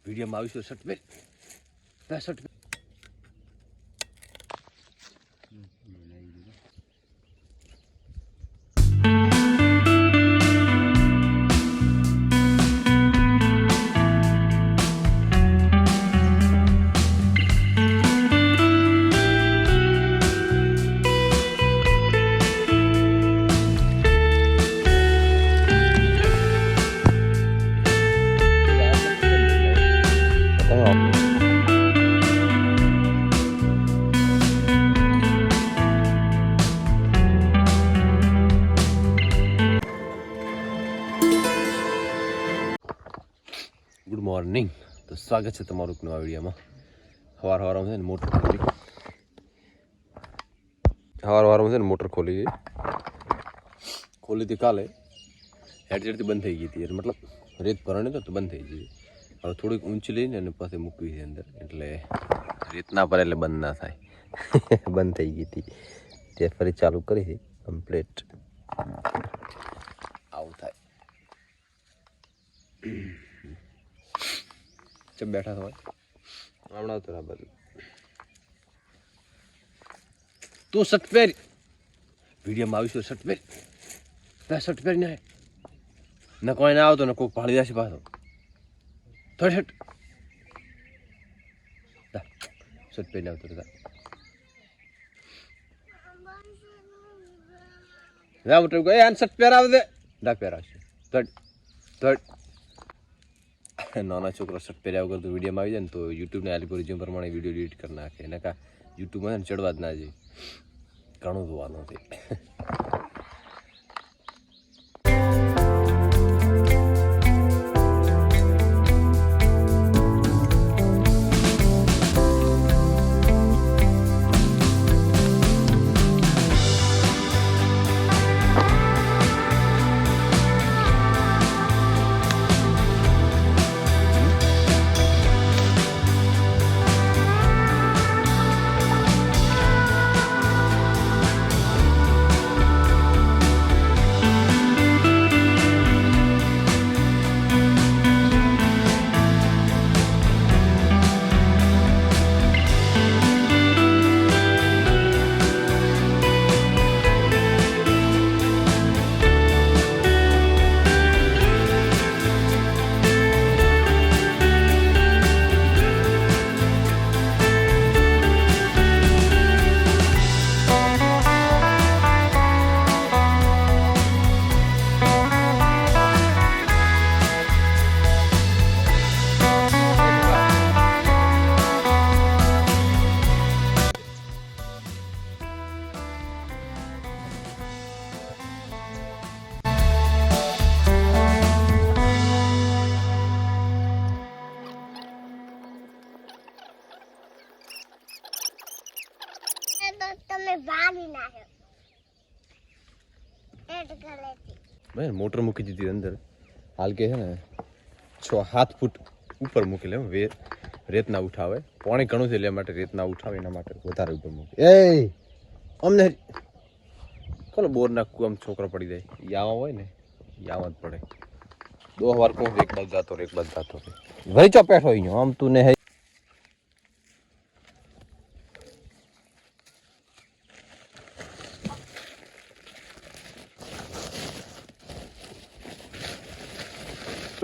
વિડીયોમાં આવીશું shirt પહેર shirt good morning. તો સ્વાગત છે તમારું નવા વિડીયોમાં. સવારમાં છે ને મોટર છે ને મોટર ખોલી હતી કાલે હેડથી બંધ થઈ ગઈ હતી. મતલબ રેત ભરણે તો બંધ થઈ ગઈ. હવે થોડીક ઊંચી લઈને અને પાસે મૂકવી છે અંદર, એટલે રેત ના ભરે એટલે બંધ ના થાય. બંધ થઈ ગઈ હતી તે ફરી ચાલુ કરી છે કમ્પ્લીટ. આવું થાય. ચપ બેઠા હોય હમણાં તો ના બધું તું શર્ટ પહેર વિડીયોમાં આવીશું શર્ટ પહેર શર્ટ પહેરી ને ન કોઈ ના આવતો ને કોઈ પાડી જશે પાછો થોડી શર્ટ પહેરીને આવતો શર્ટ પહેરાવ દે ના પહેરાવશે નાના છોકરો શર્ટ પહેર્યા વગર તો વિડીયોમાં આવી જાય ને તો યુટ્યુબને એલ્ગોરિધમ પ્રમાણે વિડીયો એડિટ કરી નાખે. એને કાં યુટ્યુબમાં ચડવા જ ના જાય. ઘણું જોવાનું છે. મોટર મૂકી દીધી અંદર. હાલ કે છે ને 6-7 ફૂટ ઉપર મૂકી લે. રેત ના ઉઠાવે. પાણી ઘણું છે એટલે માટે રેત ના ઉઠાવે એના માટે વધારે ઉપર મૂકી. અમને કોલો બોર નાખવું આમ છોકરો પડી જાય. યાવા હોય ને યાવા જ પડે. 2 વાર કોણ એક બાદ જાતો એક બાદ જાતો વળી ચો પેઠો હોય આમ તું ને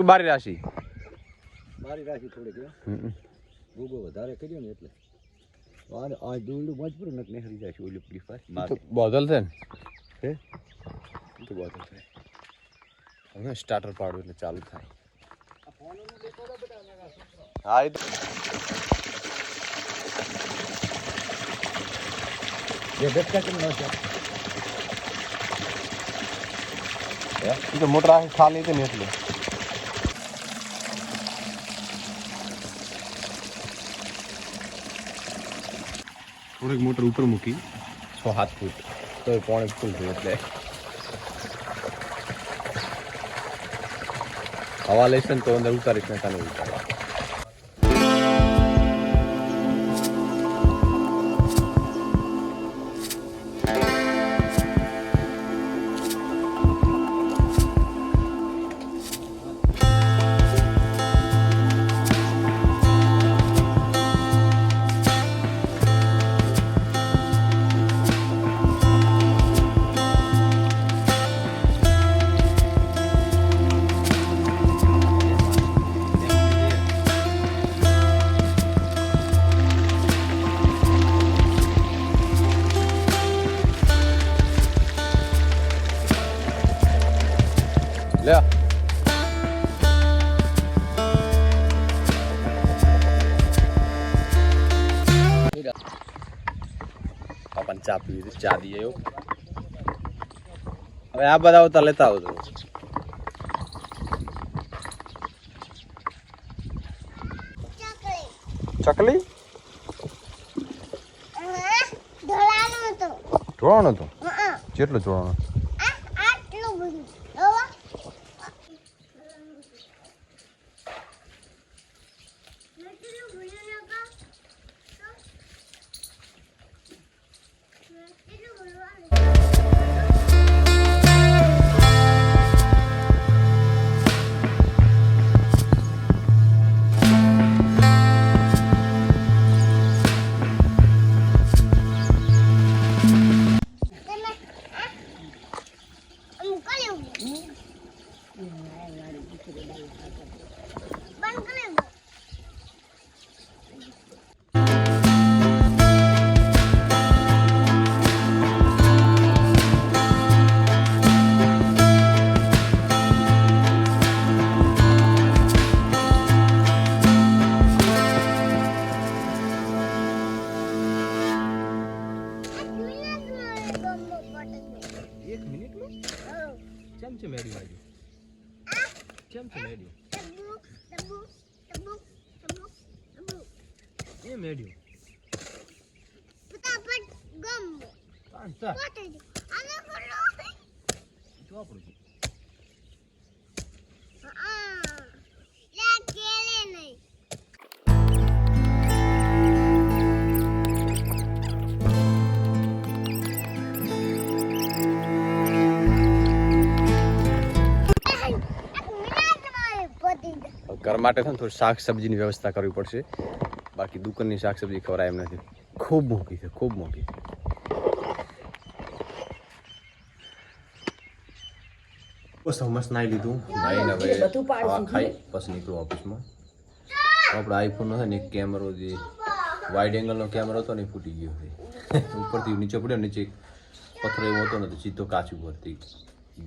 બારી રાશિ થોડીક ભૂગો વધારે કર્યો ને એટલે આ દોરડું મજબૂર નથી હરી જાય છે. ઓલી પડી પાસે બોધલ છે ને હે તો બોધલ છે. હવે સ્ટાર્ટર પાડું એટલે ચાલુ થાય. હા એ તો મોટર ખાલી હતી ને એટલે થોડીક મોટર ઉપર મૂકી 6-7 ફૂટ તો પાણી ફૂલ થયું એટલે હવા લેશે ને તો અંદર ઉતારીશ ને કાલે ઉતારે. ચા પીવી હતી, ચા દઈએ એવું. હવે આ બધા આવતા લેતા આવજો. ચકલી ધોવાનો હતો. કેટલું ધોવાનો? કેમ છે મેડી વાજી? કેમ છે મેડી? એ મેડી ફટાફટ ગમ પાંચા આને બોલો જો આપણું લે કેલે નહીં. ઘર માટે છે ને થોડી શાક સબ્જીની વ્યવસ્થા કરવી પડશે, બાકી દુકાનની શાક સબ્જી ખવડાય એમ નથી. ખૂબ મોંઘી છે, ખૂબ મોંઘી. બસ મસ્ત નાઈ લીધું, નાઈને હવે ખાવા ખાઈ પછી નીકળું ઓફિસમાં. આપણો આઈફોનનો છે ને એક કેમેરો, જે વાઇડ એંગલનો કેમેરો હતો ને, ફૂટી ગયો છે. ઉપરથી નીચે પડ્યો, નીચે પથ્થર એવો હતો ને તો સીધો કાચ ઉપરથી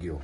ગયો.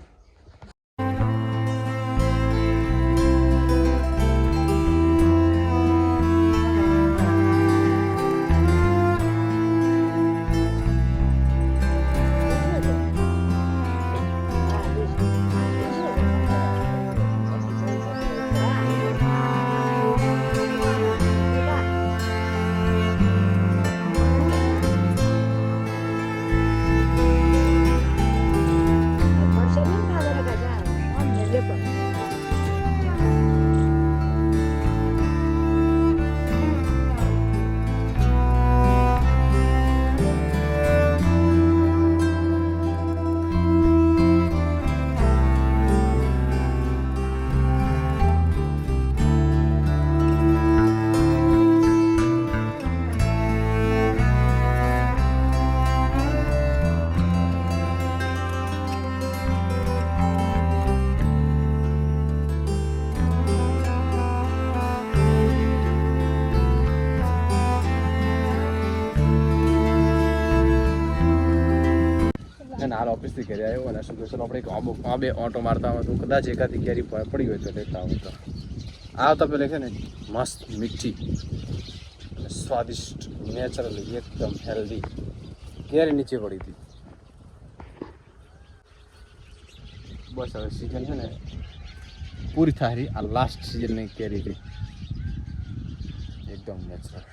હાલ ઓફિસથી ઘરે આવ્યો અને શું કહેશું આપણે આ બે ઓટો મારતા હોય તો કદાચ એકાદી કેરી પડી હોય તો લેતા હોય. તો આવતા પહેલાં છે ને મસ્ત મીઠી અને સ્વાદિષ્ટ નેચરલી એકદમ હેલ્ધી કેરી નીચે પડી હતી. બસ હવે સિઝન છે ને પૂરી થાય, આ લાસ્ટ સિઝનની કેરી હતી એકદમ નેચરલ.